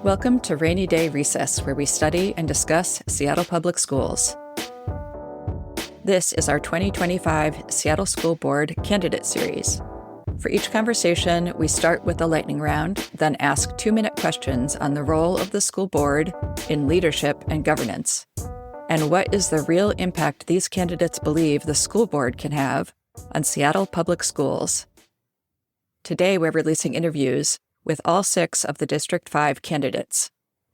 Welcome to Rainy Day Recess, where we study and discuss Seattle Public Schools. This is our 2025 Seattle School Board Candidate Series. For each conversation, we start with a lightning round, then ask 2-minute questions on the role of the school board in leadership and governance, and what is the real impact these candidates believe the school board can have on Seattle Public Schools. Today, we're releasing interviews with all 6 of the District 5 candidates.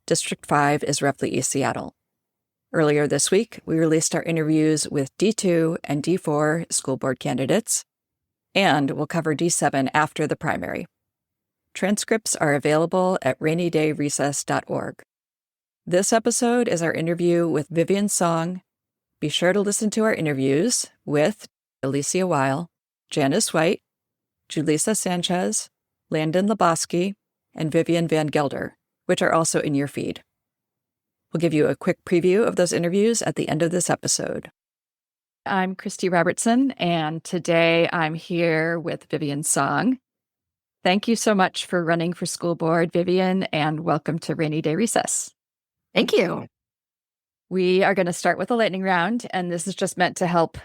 District 5 is roughly East Seattle. Earlier this week, we released our interviews with D2 and D4 school board candidates, and we'll cover D7 after the primary. Transcripts are available at rainydayrecess.org. This episode is our interview with Vivian Song. Be sure to listen to our interviews with Alicia Weil, Janice White, Julissa Sanchez, Landon Lebowski, and Vivian Van Gelder, which are also in your feed. We'll give you a quick preview of those interviews at the end of this episode. I'm Christie Robertson, and today I'm here with Vivian Song. Thank you so much for running for school board, Vivian, and welcome to Rainy Day Recess. Thank you. We are going to start with a lightning round, and this is just meant to help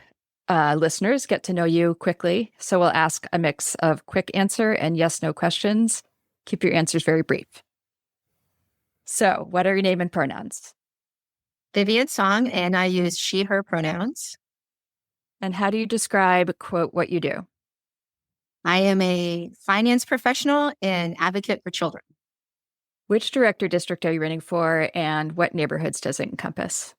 listeners get to know you quickly. So we'll ask a mix of quick answer and yes/no questions. Keep your answers very brief. So, what are your name and pronouns? Vivian Song, and I use she, her pronouns. And how do you describe, quote, what you do? I am a finance professional and advocate for children. Which director district are you running for, and what neighborhoods does it encompass?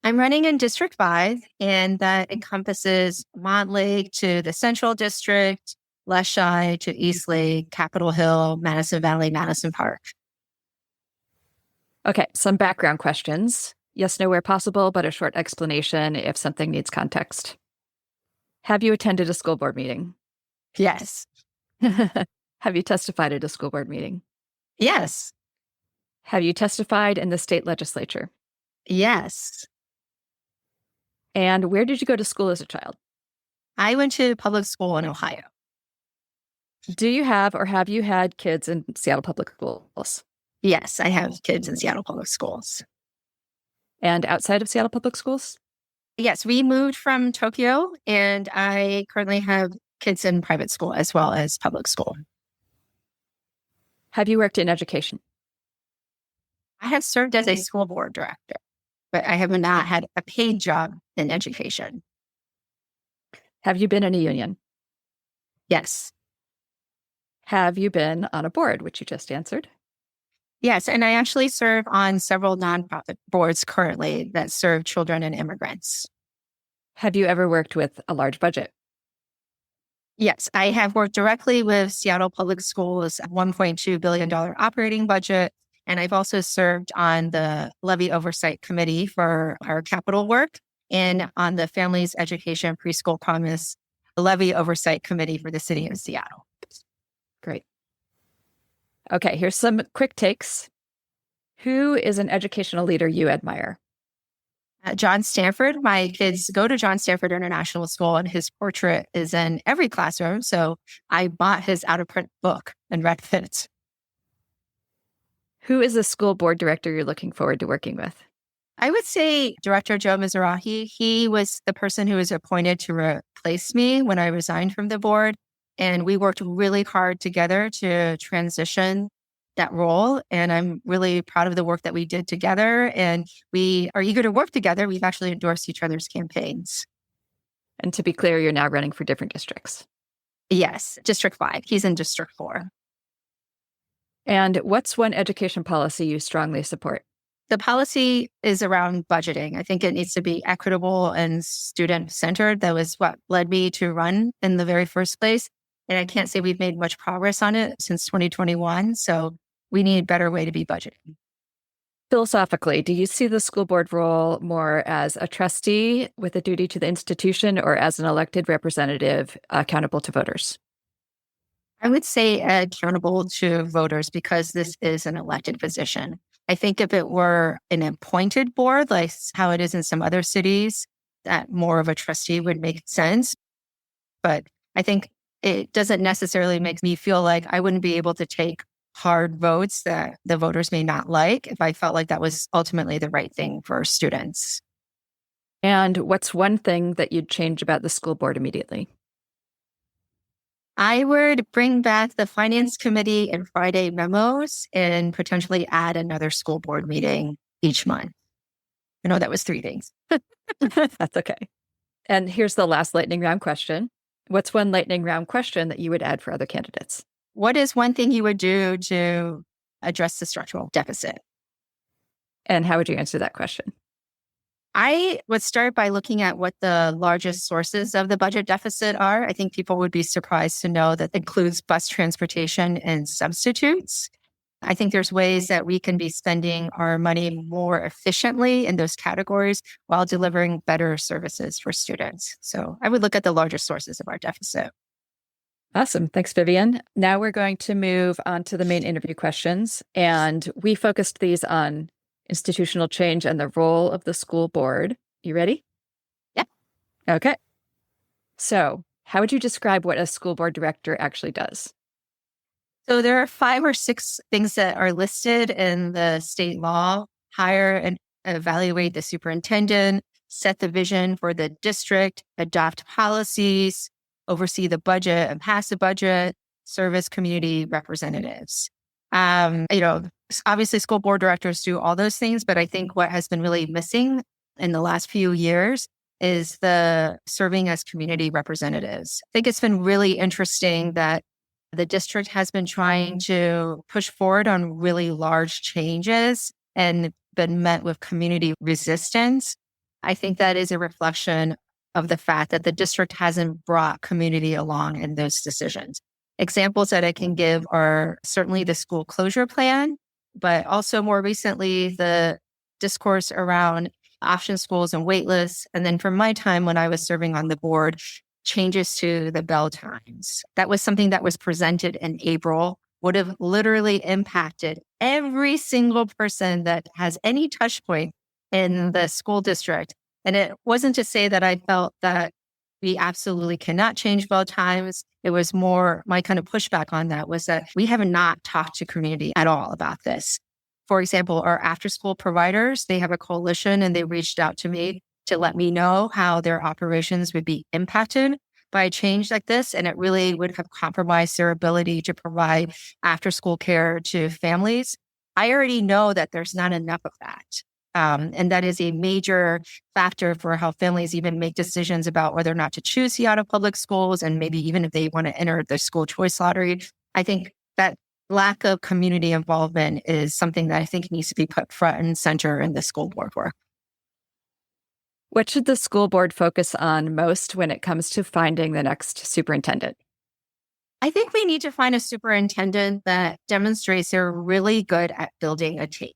I'm running in District 5, and that encompasses Montlake to the Central District, Leschi to Eastlake, Capitol Hill, Madison Valley, Madison Park. Okay, some background questions. Yes, no, where possible, but a short explanation if something needs context. Have you attended a school board meeting? Yes. Have you testified at a school board meeting? Yes. Have you testified in the state legislature? Yes. And where did you go to school as a child? I went to public school in Ohio. Do you have or have you had kids in Seattle Public Schools? Yes, I have kids in Seattle Public Schools. And outside of Seattle Public Schools? Yes, we moved from Tokyo, and I currently have kids in private school as well as public school. Have you worked in education? I have served as a school board director, but I have not had a paid job in education. Have you been in a union? Yes. Have you been on a board, which you just answered? Yes, and I actually serve on several nonprofit boards currently that serve children and immigrants. Have you ever worked with a large budget? Yes, I have worked directly with Seattle Public Schools' $1.2 billion operating budget, and I've also served on the levy oversight committee for our capital work and on the Families Education Preschool Promise levy oversight committee for the city of Seattle. Great. Okay, here's some quick takes. Who is an educational leader you admire? John Stanford. My kids go to John Stanford International School, and his portrait is in every classroom. So I bought his out-of-print book and read it. Who is a school board director you're looking forward to working with? I would say Director Joe Mizrahi. He was the person who was appointed to replace me when I resigned from the board. And we worked really hard together to transition that role. And I'm really proud of the work that we did together. And we are eager to work together. We've actually endorsed each other's campaigns. And to be clear, you're now running for different districts. Yes, District 5. He's in District 4. And what's one education policy you strongly support? The policy is around budgeting. I think it needs to be equitable and student-centered. That was what led me to run in the very first place. And I can't say we've made much progress on it since 2021. So we need a better way to be budgeting. Philosophically, do you see the school board role more as a trustee with a duty to the institution or as an elected representative accountable to voters? I would say accountable to voters because this is an elected position. I think if it were an appointed board, like how it is in some other cities, that more of a trustee would make sense. But I think it doesn't necessarily make me feel like I wouldn't be able to take hard votes that the voters may not like if I felt like that was ultimately the right thing for students. And what's one thing that you'd change about the school board immediately? I would bring back the finance committee and Friday memos and potentially add another school board meeting each month. I know that was 3 things. That's okay. And here's the last lightning round question. What's one lightning round question that you would add for other candidates? What is one thing you would do to address the structural deficit? And how would you answer that question? I would start by looking at what the largest sources of the budget deficit are. I think people would be surprised to know that includes bus transportation and substitutes. I think there's ways that we can be spending our money more efficiently in those categories while delivering better services for students. So I would look at the largest sources of our deficit. Awesome. Thanks, Vivian. Now we're going to move on to the main interview questions. And we focused these on institutional change and the role of the school board. You ready? Yeah. Okay. So, how would you describe what a school board director actually does? So there are 5 or 6 things that are listed in the state law: hire and evaluate the superintendent, set the vision for the district, adopt policies, oversee the budget and pass the budget, serve as community representatives. Obviously school board directors do all those things, but I think what has been really missing in the last few years is the serving as community representatives. I think it's been really interesting that the district has been trying to push forward on really large changes and been met with community resistance. I think that is a reflection of the fact that the district hasn't brought community along in those decisions. Examples that I can give are certainly the school closure plan, but also more recently, the discourse around option schools and wait lists. And then from my time when I was serving on the board, changes to the bell times. That was something that was presented in April, would have literally impacted every single person that has any touch point in the school district. And it wasn't to say that I felt that we absolutely cannot change bell times. It was more my kind of pushback on that was that we have not talked to community at all about this. For example, our after school providers, they have a coalition and they reached out to me to let me know how their operations would be impacted by a change like this. And it really would have compromised their ability to provide after school care to families. I already know that there's not enough of that. And that is a major factor for how families even make decisions about whether or not to choose Seattle public schools, and maybe even if they want to enter the school choice lottery. I think that lack of community involvement is something that I think needs to be put front and center in the school board work. What should the school board focus on most when it comes to finding the next superintendent? I think we need to find a superintendent that demonstrates they're really good at building a team.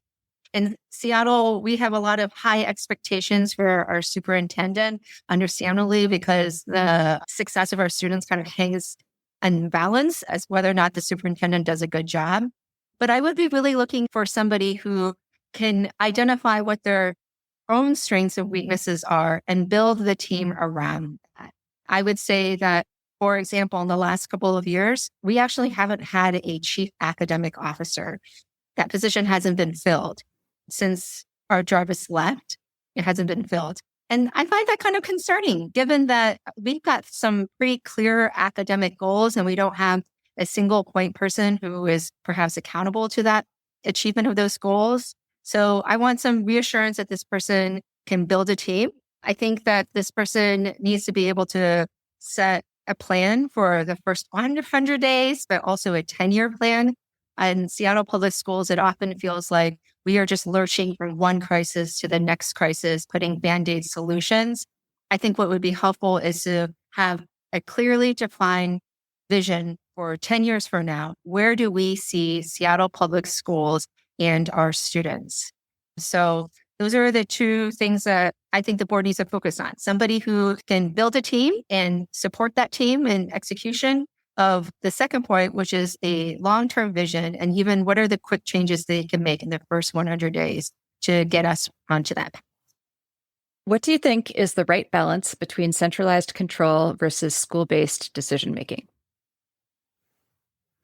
In Seattle, we have a lot of high expectations for our superintendent, understandably, because the success of our students kind of hangs in balance as whether or not the superintendent does a good job. But I would be really looking for somebody who can identify what their own strengths and weaknesses are and build the team around that. I would say that, for example, in the last couple of years, we actually haven't had a chief academic officer. That position hasn't been filled. Since our Jarvis left, it hasn't been filled. And I find that kind of concerning, given that we've got some pretty clear academic goals and we don't have a single point person who is perhaps accountable to that achievement of those goals. So I want some reassurance that this person can build a team. I think that this person needs to be able to set a plan for the first 100 days, but also a 10-year plan. In Seattle Public Schools, it often feels like we are just lurching from one crisis to the next crisis, putting Band-Aid solutions. I think what would be helpful is to have a clearly defined vision for 10 years from now. Where do we see Seattle Public Schools and our students? So those are the 2 things that I think the board needs to focus on. Somebody who can build a team and support that team in execution of the second point, which is a long-term vision, and even what are the quick changes they can make in the first 100 days to get us onto that path. What do you think is the right balance between centralized control versus school-based decision-making?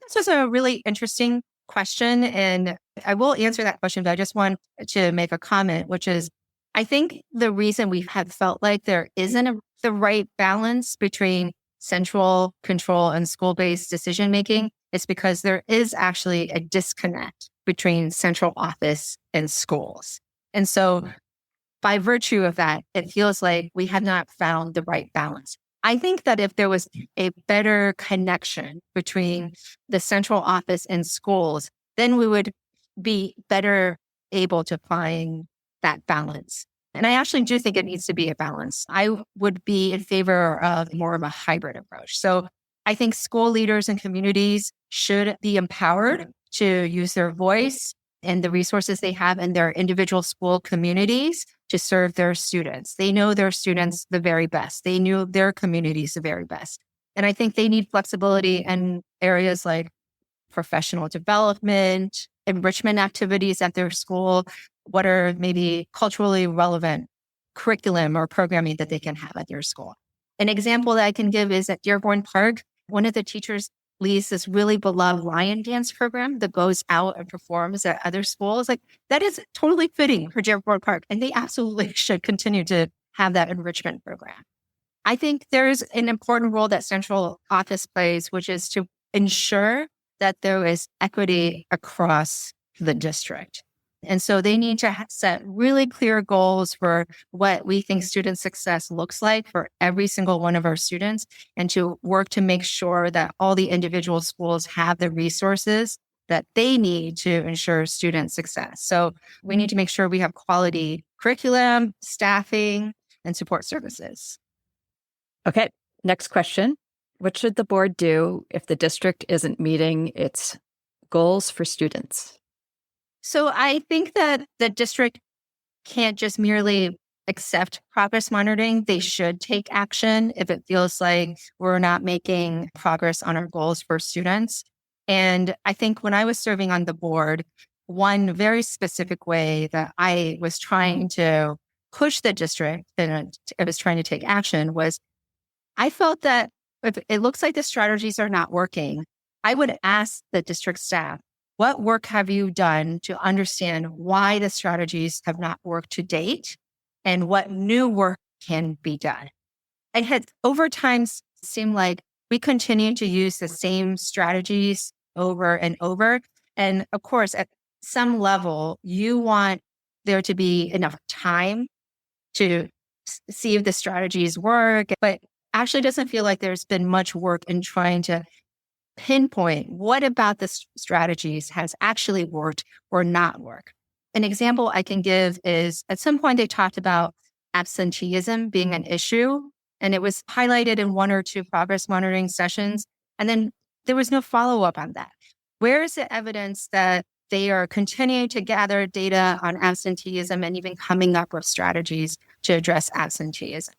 This was a really interesting question. And I will answer that question, but I just want to make a comment, which is, I think the reason we have felt like there isn't the right balance between central control and school-based decision-making is because there is actually a disconnect between central office and schools. And so by virtue of that, it feels like we have not found the right balance. I think that if there was a better connection between the central office and schools, then we would be better able to find that balance. And I actually do think it needs to be a balance. I would be in favor of more of a hybrid approach. So I think school leaders and communities should be empowered to use their voice and the resources they have in their individual school communities to serve their students. They know their students the very best. They knew their communities the very best. And I think they need flexibility in areas like professional development, enrichment activities at their school, what are maybe culturally relevant curriculum or programming that they can have at their school. An example that I can give is at Dearborn Park, one of the teachers leads this really beloved lion dance program that goes out and performs at other schools. Like, that is totally fitting for Dearborn Park, and they absolutely should continue to have that enrichment program. I think there's an important role that central office plays, which is to ensure that there is equity across the district. And so they need to set really clear goals for what we think student success looks like for every single one of our students, and to work to make sure that all the individual schools have the resources that they need to ensure student success. So we need to make sure we have quality curriculum, staffing, and support services. Okay, next question. What should the board do if the district isn't meeting its goals for students? So I think that the district can't just merely accept progress monitoring. They should take action if it feels like we're not making progress on our goals for students. And I think when I was serving on the board, one very specific way that I was trying to push the district and I was trying to take action was, I felt that if it looks like the strategies are not working, I would ask the district staff, what work have you done to understand why the strategies have not worked to date, and what new work can be done? It had over time seemed like we continue to use the same strategies over and over. And of course, at some level, you want there to be enough time to see if the strategies work, but actually doesn't feel like there's been much work in trying to pinpoint what about the strategies has actually worked or not worked. An example I can give is at some point they talked about absenteeism being an issue, and it was highlighted in one or two progress monitoring sessions. And then there was no follow-up on that. Where is the evidence that they are continuing to gather data on absenteeism and even coming up with strategies to address absenteeism?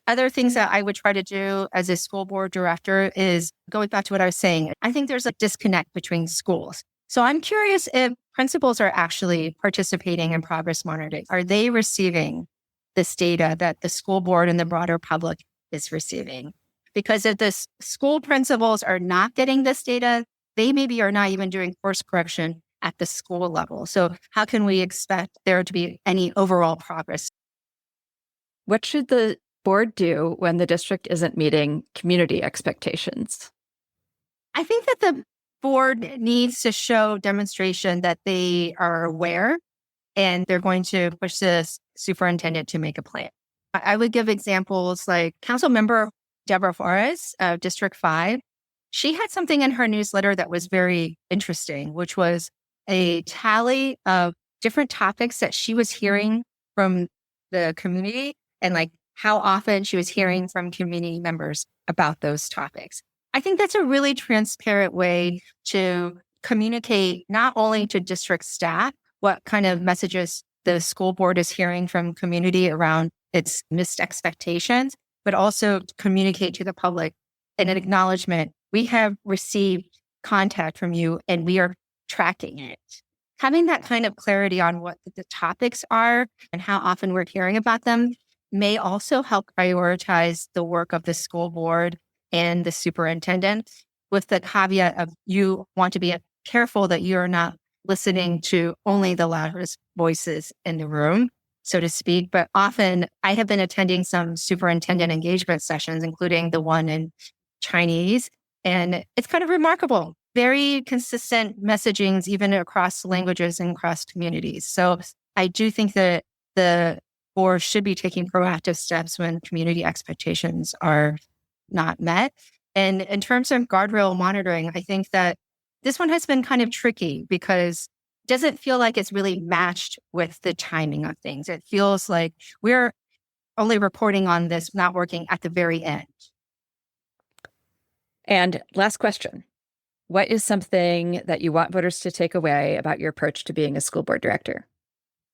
Other things that I would try to do as a school board director is going back to what I was saying. I think there's a disconnect between schools. So I'm curious if principals are actually participating in progress monitoring. Are they receiving this data that the school board and the broader public is receiving? Because if the school principals are not getting this data, they maybe are not even doing course correction at the school level. So how can we expect there to be any overall progress? What should the board do when the district isn't meeting community expectations? I think that the board needs to show demonstration that they are aware and they're going to push the superintendent to make a plan. I would give examples like Councilmember Debora Juarez of District 5. She had something in her newsletter that was very interesting, which was a tally of different topics that she was hearing from the community and like how often she was hearing from community members about those topics. I think that's a really transparent way to communicate not only to district staff what kind of messages the school board is hearing from community around its missed expectations, but also to communicate to the public an acknowledgement. We have received contact from you and we are tracking it. Having that kind of clarity on what the topics are and how often we're hearing about them may also help prioritize the work of the school board and the superintendent, with the caveat of you want to be careful that you're not listening to only the loudest voices in the room, so to speak. But often I have been attending some superintendent engagement sessions, including the one in Chinese, and it's kind of remarkable. Very consistent messagings, even across languages and across communities. So I do think that the board should be taking proactive steps when community expectations are not met. And in terms of guardrail monitoring, I think that this one has been kind of tricky because it doesn't feel like it's really matched with the timing of things. It feels like we're only reporting on this not working at the very end. And last question. What is something that you want voters to take away about your approach to being a school board director?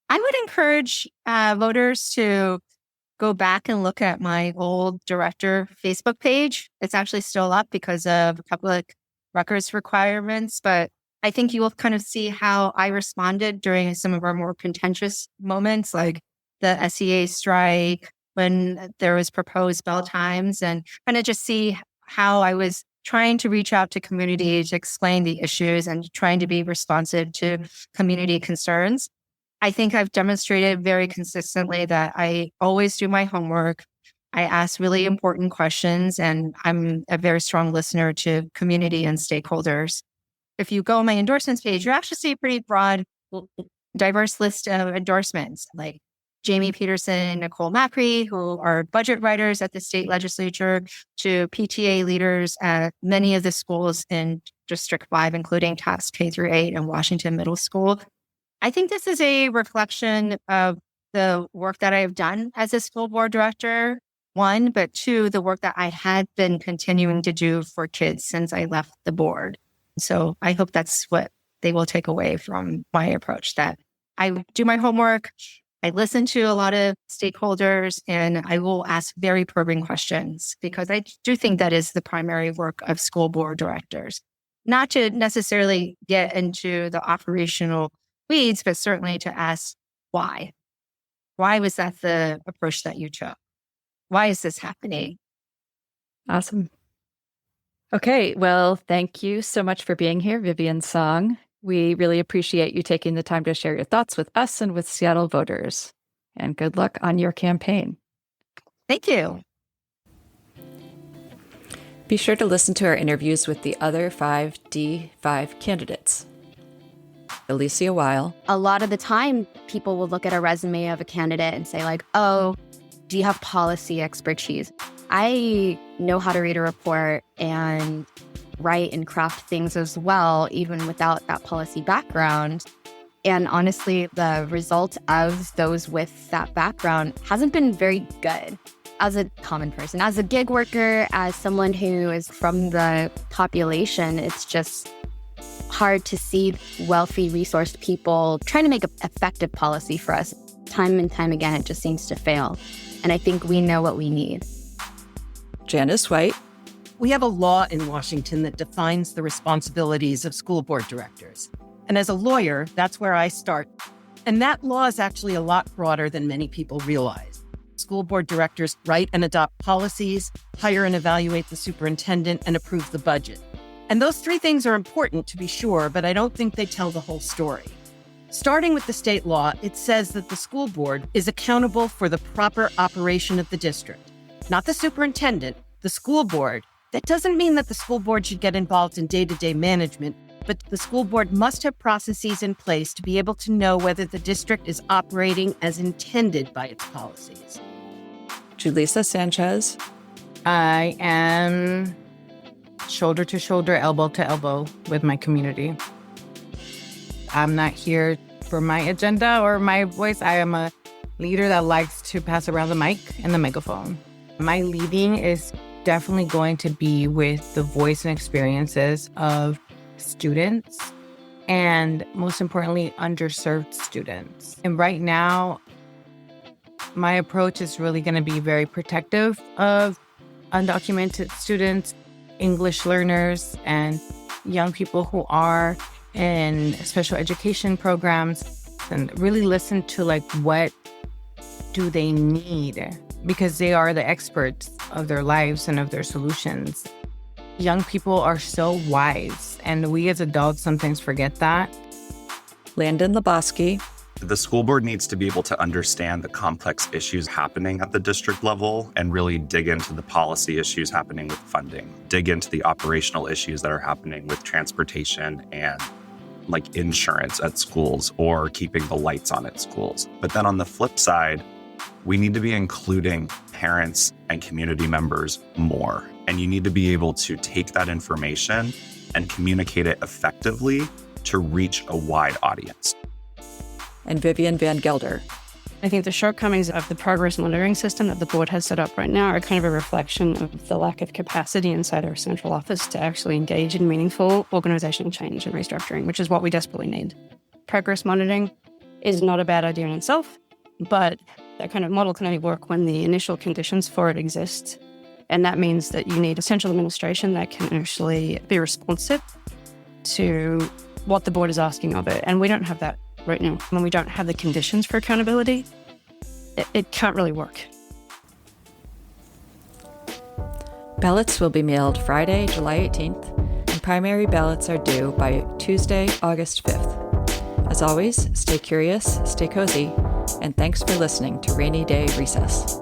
I would encourage voters to go back and look at my old director Facebook page. It's actually still up because of public records requirements, but I think you will kind of see how I responded during some of our more contentious moments, like the SEA strike, when there was proposed bell times, and kind of just see how I was trying to reach out to community to explain the issues and trying to be responsive to community concerns. I think I've demonstrated very consistently that I always do my homework. I ask really important questions, and I'm a very strong listener to community and stakeholders. If you go on my endorsements page, you actually see a pretty broad, diverse list of endorsements, like Jamie Peterson, Nicole Macri, who are budget writers at the state legislature, to PTA leaders at many of the schools in District 5, including TAPS K through 8 and Washington Middle School. I think this is a reflection of the work that I've done as a school board director, one, but two, the work that I had been continuing to do for kids since I left the board. So I hope that's what they will take away from my approach, that I do my homework, I listen to a lot of stakeholders, and I will ask very probing questions, because I do think that is the primary work of school board directors. Not to necessarily get into the operational weeds, but certainly to ask why. Why was that the approach that you took? Why is this happening? Awesome. Okay, well, thank you so much for being here, Vivian Song. We really appreciate you taking the time to share your thoughts with us and with Seattle voters. And good luck on your campaign. Thank you. Be sure to listen to our interviews with the other 5D5 candidates. Alicia Weil. A lot of the time, people will look at a resume of a candidate and say like, oh, do you have policy expertise? I know how to read a report and write and craft things as well, even without that policy background. And honestly, the result of those with that background hasn't been very good. As a common person, as a gig worker, as someone who is from the population, it's just hard to see wealthy, resourced people trying to make an effective policy for us. Time and time again, it just seems to fail. And I think we know what we need. Janice White. We have a law in Washington that defines the responsibilities of school board directors. And as a lawyer, that's where I start. And that law is actually a lot broader than many people realize. School board directors write and adopt policies, hire and evaluate the superintendent, and approve the budget. And those three things are important, to be sure, but I don't think they tell the whole story. Starting with the state law, it says that the school board is accountable for the proper operation of the district. Not the superintendent, the school board. That doesn't mean that the school board should get involved in day-to-day management, but the school board must have processes in place to be able to know whether the district is operating as intended by its policies. Julissa Sanchez. I am shoulder to shoulder, elbow to elbow with my community. I'm not here for my agenda or my voice. I am a leader that likes to pass around the mic and the megaphone. My leading is definitely going to be with the voice and experiences of students, and most importantly, underserved students. And right now, my approach is really going to be very protective of undocumented students, English learners, and young people who are in special education programs, and really listen to like, what do they need? Because they are the experts of their lives and of their solutions. Young people are so wise And we as adults sometimes forget that. Landon Lebowski, The school board needs to be able to understand the complex issues happening at the district level and really dig into the policy issues happening with funding, dig into the operational issues that are happening with transportation and like insurance at schools or keeping the lights on at schools. But then on the flip side, we need to be including parents and community members more. And you need to be able to take that information and communicate it effectively to reach a wide audience. and Vivian Van Gelder. I think the shortcomings of the progress monitoring system that the board has set up right now are kind of a reflection of the lack of capacity inside our central office to actually engage in meaningful organizational change and restructuring, which is what we desperately need. Progress monitoring is not a bad idea in itself, but that kind of model can only work when the initial conditions for it exist. And that means that you need a central administration that can actually be responsive to what the board is asking of it. And we don't have that right now. When we don't have the conditions for accountability, it can't really work. Ballots will be mailed Friday, July 18th, and primary ballots are due by Tuesday, August 5th. As always, stay curious, stay cozy, and thanks for listening to Rainy Day Recess.